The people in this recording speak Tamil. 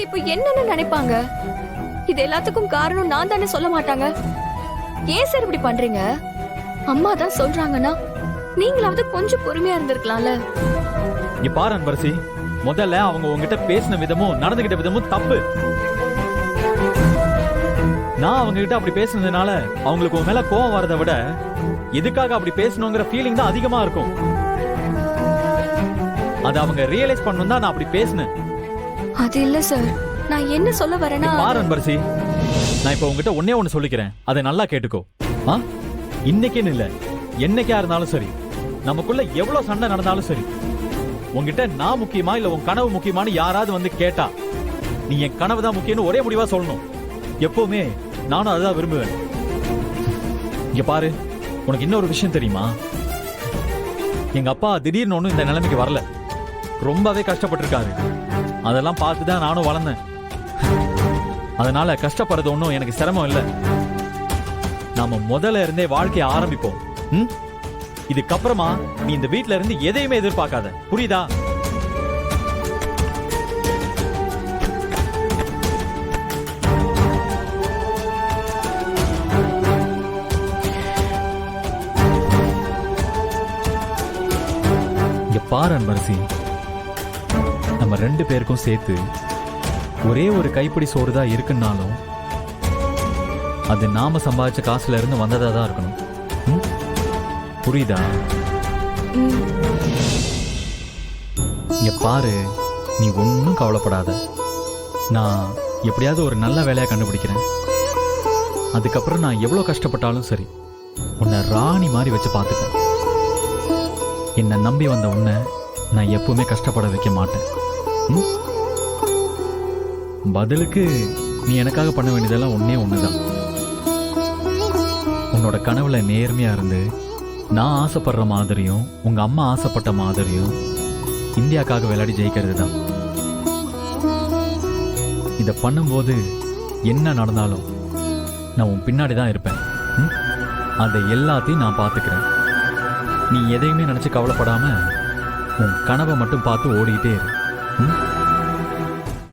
அவங்க இப்ப என்னன்னு நினைப்பாங்க? இது எல்லாத்துக்கும் காரணம் நான் தானே சொல்ல மாட்டாங்க? ஏன் சார் இப்படி பண்றீங்க? அம்மா தான் சொல்றாங்கன்னா நீங்களாவது கொஞ்சம் பொறுமையா இருந்திருக்கலாம்ல. நீ பாரு அன்பரசி, முதல்ல அவங்க உங்ககிட்ட பேசின விதமும் நடந்துகிட்ட விதமும் தப்பு. நான் அவங்க கிட்ட அப்படி பேசுனதுனால அவங்களுக்கு உன் மேல கோவம் வரதை விட எதுக்காக அப்படி பேசணுங்கிற ஃபீலிங் தான் அதிகமா இருக்கும். அது அவங்க ரியலைஸ் பண்ணணும் தான் நான் அப்படி பேசினேன். அது இல்ல சார், நான் என்ன சொல்ல வரேன்னா, பாரு அன்பரசி, நான் இப்ப உங்ககிட்ட ஒன்னே ஒன்னு சொல்லிக்கிறேன், அதை நல்லா கேட்டுக்கோ. இன்னைக்குன்னு இல்ல, என்னைக்கா இருந்தாலும் சரி, நமக்குள்ள எவ்வளவு சண்டை நடந்தாலும் சரி, உங்ககிட்ட நான் முக்கியமா இல்ல உன் கனவு முக்கியமானு யாராவது வந்து கேட்டா நீ என் கனவு தான் முக்கியம்னு ஒரே முடிவா சொல்லணும். எப்பவுமே நானும் அதுதான் விரும்புவேன். இங்க பாரு, உனக்கு இன்னொரு விஷயம் தெரியுமா? எங்க அப்பா திடீர்னு ஒன்னும் இந்த நிலைமைக்கு வரல, ரொம்பவே கஷ்டப்பட்டிருக்காரு. அதெல்லாம் பார்த்துதான் நானும் வளர்ந்தேன். அதனால கஷ்டப்படுறது ஒன்றும் எனக்கு சிரமம் இல்லை. நாம முதல்ல இருந்தே வாழ்க்கையை ஆரம்பிப்போம். இதுக்கப்புறமா நீ இந்த வீட்ல இருந்து எதையுமே எதிர்பார்க்காத, புரியுதா? இங்க பாரு அன்பரசி, நம்ம 2 பேருக்கும் சேர்த்து ஒரே ஒரு கைப்பிடி சோறு தான் இருக்குன்னாலும் அது நாம சம்பாதிச்ச காசுல இருந்து வந்ததா தான் இருக்கணும். புரியுதா? இங்க பாரு, நீ ஒன்னும் கவலைப்படாத. நான் எப்படியாவது ஒரு நல்ல வேலையா கண்டுபிடிக்கிறேன். அதுக்கப்புறம் நான் எவ்வளவு கஷ்டப்பட்டாலும் சரி, உன்னை ராணி மாதிரி வச்சு பார்த்துக்கிறேன். என்னை நம்பி வந்த உன்னை நான் எப்பவுமே கஷ்டப்பட வைக்க மாட்டேன். பதிலுக்கு நீ எனக்காக பண்ண வேண்டியதெல்லாம் ஒன்னே ஒண்ணுதான். உன்னோட கனவுல நேர்மையா இருந்து நான் ஆசைப்படுற மாதிரியும் உங்க அம்மா ஆசைப்பட்ட மாதிரியும் இந்தியாக்காக விளையாடி ஜெயிக்கிறது தான். இத பண்ணும்போது என்ன நடந்தாலும் நான் உன் பின்னாடி தான் இருப்பேன். அதை எல்லாத்தையும் நான் பார்த்துக்கிறேன். நீ எதையுமே நினைச்சு கவலைப்படாம உன் கனவை மட்டும் பார்த்து ஓடிக்கிட்டே இரு.